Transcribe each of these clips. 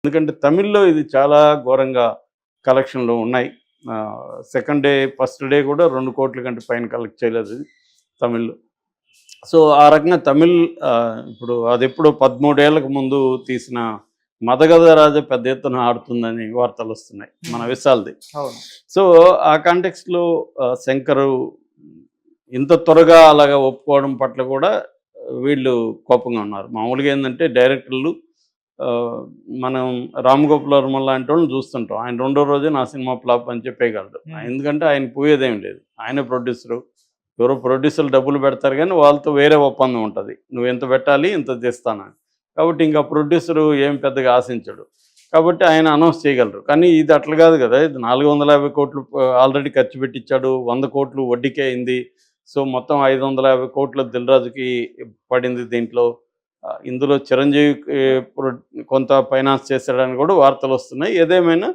ఎందుకంటే తమిళ్‌లో ఇది చాలా ఘోరంగా కలెక్షన్‌లు ఉన్నాయి. సెకండ్ డే, ఫస్ట్ డే కూడా 2,00,00,000 కంటే పైన కలెక్ట్ చేయలేదు ఇది తమిళ్‌లో. సో, ఆ రకంగా తమిళ్ ఇప్పుడు అదెప్పుడో 13 ఏళ్లకు ముందు తీసిన 'మదగధ రాజ' పెద్ద ఎత్తున ఆడుతుందని వార్తలొస్తున్నాయి మన విశాల్‌ది. అవును. సో, ఆ కాంటెక్స్ట్‌లో శంకరు ఇంత త్వరగా అలాగా ఒప్పుకోవడం పట్ల కూడా వీళ్ళు కోపంగా ఉన్నారు. మామూలుగా ఏందంటే డైరెక్టర్లు మనం 'రామ్ గోపాల్ వర్మ' లాంటి వాళ్ళని చూస్తుంటాం. ఆయన రెండో రోజే నా సినిమా ఫ్లాప్ అని చెప్పేయగలడు. ఎందుకంటే ఆయన పోయేదేం లేదు. ఆయనే ప్రొడ్యూసరు. ఎవరో ప్రొడ్యూసర్లు డబ్బులు పెడతారు కానీ వాళ్ళతో వేరే ఒప్పందం ఉంటుంది. నువ్వు ఎంత పెట్టాలి, ఇంత తెస్తానని. కాబట్టి ఇంకా ప్రొడ్యూసరు ఏం పెద్దగా ఆశించడు. కాబట్టి ఆయన అనౌన్స్ చేయగలరు. కానీ ఇది అట్లా కాదు కదా! ఇది 450,00,00,000 ఆల్రెడీ ఖర్చు పెట్టించాడు. 100,00,00,000 వడ్డీకే అయింది. సో, మొత్తం 550,00,00,000 దిల్ రాజుకి పడింది దీంట్లో. ఇందులో చిరంజీవికి కొంత ఫైనాన్స్ చేశాడని కూడా వార్తలొస్తున్నాయి. ఏదేమైనా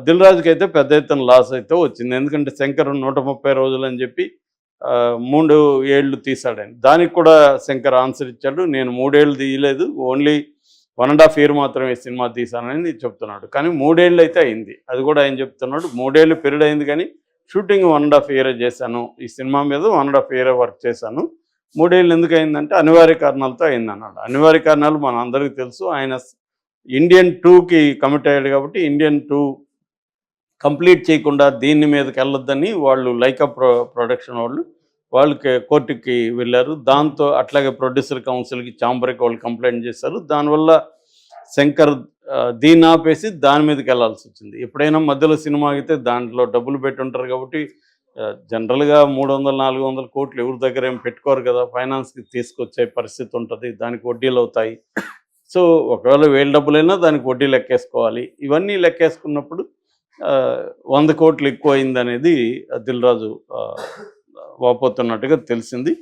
దిల్ రాజుకైతే పెద్ద ఎత్తున లాస్ అయితే వచ్చింది. ఎందుకంటే శంకర్ 130 రోజులని చెప్పి 3 ఏళ్ళు తీశాడని. దానికి కూడా శంకర్ ఆన్సర్ ఇచ్చాడు. నేను 3 ఏళ్ళు తీయలేదు. ఓన్లీ 1½ ఇయర్ మాత్రమే సినిమా తీశానని చెప్తున్నాడు. కానీ 3 ఏళ్ళు అయితే అయింది. అది కూడా ఆయన చెప్తున్నాడు. 3 ఏళ్ళు పీరియడ్ అయింది కానీ షూటింగ్ 1½ ఇయరే చేశాను. ఈ సినిమా మీద 1½ ఇయరే వర్క్ చేశాను. 3 ఏళ్ళు ఎందుకు అయిందంటే అనివార్య కారణాలతో అయిందన్నాడు. అనివార్య కారణాలు మన అందరికీ తెలుసు. ఆయన ఇండియన్ 2కి కమిట్ అయ్యాడు కాబట్టి ఇండియన్ 2 కంప్లీట్ చేయకుండా దీని మీదకి వెళ్ళొద్దని వాళ్ళు లైకా ప్రొడక్షన్ వాళ్ళు కోర్టుకి వెళ్ళారు. దాంతో అట్లాగే ప్రొడ్యూసర్ కౌన్సిల్కి, ఛాంబర్కి వాళ్ళు కంప్లైంట్ చేశారు. దానివల్ల శంకర్ దీన్ని ఆపేసి దాని మీదకి వెళ్ళాల్సి వచ్చింది. ఎప్పుడైనా మధ్యలో సినిమా అయితే దాంట్లో డబ్బులు పెట్టి ఉంటారు కాబట్టి జనరల్గా 300-400 కోట్లు ఎవరి దగ్గర ఏం పెట్టుకోరు కదా, ఫైనాన్స్కి తీసుకొచ్చే పరిస్థితి ఉంటుంది. దానికి వడ్డీలు అవుతాయి. సో, ఒకవేళ 1000 డబ్బులైనా దానికి వడ్డీ లెక్కేసుకోవాలి. ఇవన్నీ లెక్కేసుకున్నప్పుడు 100 కోట్లు ఎక్కువ అయిందనేది దిల్ రాజు వాపోతున్నట్టుగా తెలిసింది.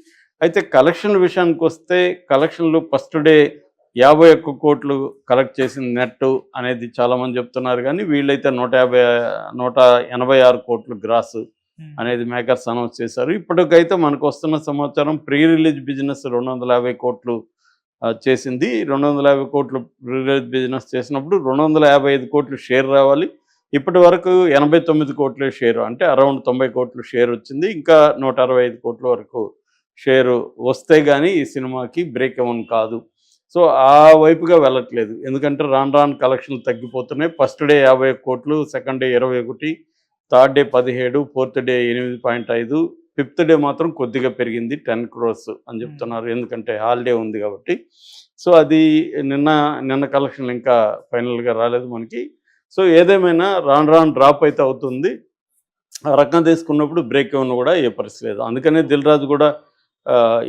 అయితే కలెక్షన్ విషయానికి వస్తే కలెక్షన్లు ఫస్ట్ డే 51 కోట్లు కలెక్ట్ చేసింది నెట్ అనేది చాలామంది చెప్తున్నారు. కానీ వీళ్ళైతే 186 కోట్లు గ్రాస్ అనేది మేకర్స్ అనౌన్స్ చేశారు. ఇప్పటికైతే మనకు వస్తున్న సమాచారం ప్రీ రిలీజ్ బిజినెస్ 250 కోట్లు చేసింది. 250 కోట్లు ప్రీ రిలీజ్ బిజినెస్ చేసినప్పుడు 255 కోట్లు షేర్ రావాలి. ఇప్పటి వరకు 89 కోట్ల షేరు, అంటే అరౌండ్ 90 కోట్లు షేర్ వచ్చింది. ఇంకా 165 కోట్ల వరకు షేరు వస్తే కానీ ఈ సినిమాకి బ్రేక్ ఎవన్ కాదు. సో, ఆ వైపుగా వెళ్ళట్లేదు. ఎందుకంటే రాను రాను కలెక్షన్లు తగ్గిపోతున్నాయి. ఫస్ట్ డే 51 కోట్లు, second day 21, third day 17, fourth day 8.5, fifth day మాత్రం కొద్దిగా పెరిగింది 10 crores అని చెప్తున్నారు. ఎందుకంటే హాలిడే ఉంది కాబట్టి. సో, అది నిన్న కలెక్షన్లు ఇంకా ఫైనల్గా రాలేదు మనకి. సో, ఏదేమైనా రాను రాను డ్రాప్ అయితే అవుతుంది. ఆ రకంగా తీసుకున్నప్పుడు బ్రేక్ ఎవన్ కూడా ఏ పరిస్థితి లేదు. అందుకనే దిల్ రాజు కూడా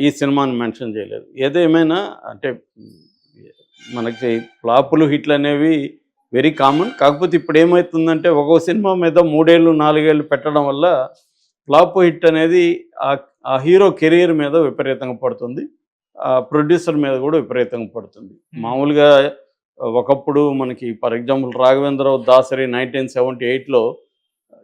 ఈ సినిమాని మెన్షన్ చేయలేదు. ఏదేమైనా అంటే మనకి ఫ్లాపులు హిట్లు అనేవి వెరీ కామన్. కాకపోతే ఇప్పుడు ఏమవుతుందంటే ఒక్కో సినిమా మీద 3 ఏళ్ళు 4 ఏళ్ళు పెట్టడం వల్ల ఫ్లాప్ హిట్ అనేది ఆ హీరో కెరీర్ మీద విపరీతంగా పడుతుంది. ప్రొడ్యూసర్ మీద కూడా విపరీతంగా పడుతుంది. మామూలుగా ఒకప్పుడు మనకి ఫర్ ఎగ్జాంపుల్ రాఘవేంద్రరావు దాసరి 1978లో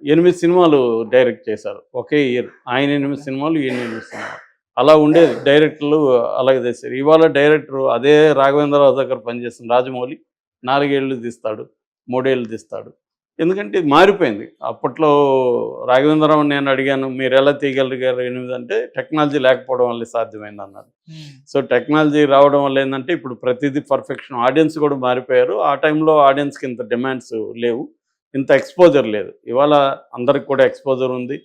8 సినిమాలు డైరెక్ట్ చేశారు ఒకే ఇయర్. ఆయన 8 సినిమాలు, ఈయన 8 సినిమాలు, అలా ఉండేది. డైరెక్టర్లు అలాగే చేశారు. ఇవాళ డైరెక్టర్ అదే రాఘవేంద్రరావు దగ్గర పనిచేసిన రాజమౌళి 4 ఏళ్ళు తీస్తాడు, 3 ఏళ్ళు తీస్తాడు. ఎందుకంటే ఇది మారిపోయింది. అప్పట్లో రాఘవేంద్రరావు నేను అడిగాను, మీరు ఎలా తీయగలిగారు 8 అంటే టెక్నాలజీ లేకపోవడం వల్ల సాధ్యమైంది అన్నారు. సో, టెక్నాలజీ రావడం వల్ల ఏంటంటే ఇప్పుడు ప్రతిదీ పర్ఫెక్షన్. ఆడియన్స్ కూడా మారిపోయారు. ఆ టైంలో ఆడియన్స్కి ఇంత డిమాండ్స్ లేవు, ఇంత ఎక్స్పోజర్ లేదు. ఇవాళ అందరికి కూడా ఎక్స్పోజర్ ఉంది.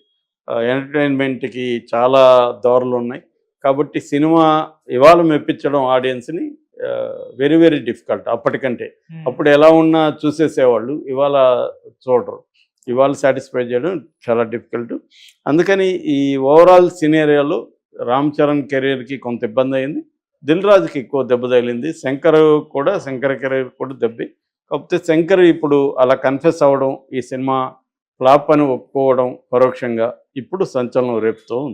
ఎంటర్టైన్మెంట్కి చాలా దారులు ఉన్నాయి. కాబట్టి సినిమా ఇవాళ మెప్పించడం ఆడియన్స్ని వెరీ వెరీ డిఫికల్ట్ అప్పటికంటే. అప్పుడు ఎలా ఉన్నా చూసేసేవాళ్ళు, ఇవాళ చూడరు. ఇవాళ సాటిస్ఫై చేయడం చాలా డిఫికల్ట్. అందుకని ఈ ఓవరాల్ సినేరియాలో రామ్ చరణ్ కెరీర్కి కొంత ఇబ్బంది అయింది. దిల్ రాజుకి ఎక్కువ దెబ్బ తగిలింది. శంకర్ కెరీర్ కూడా దెబ్బే. కాకపోతే శంకర్ ఇప్పుడు అలా కన్ఫెస్ అవ్వడం, ఈ సినిమా ఫ్లాప్ అని ఒప్పుకోవడం పరోక్షంగా ఇప్పుడు సంచలనం రేపుతూ ఉంది.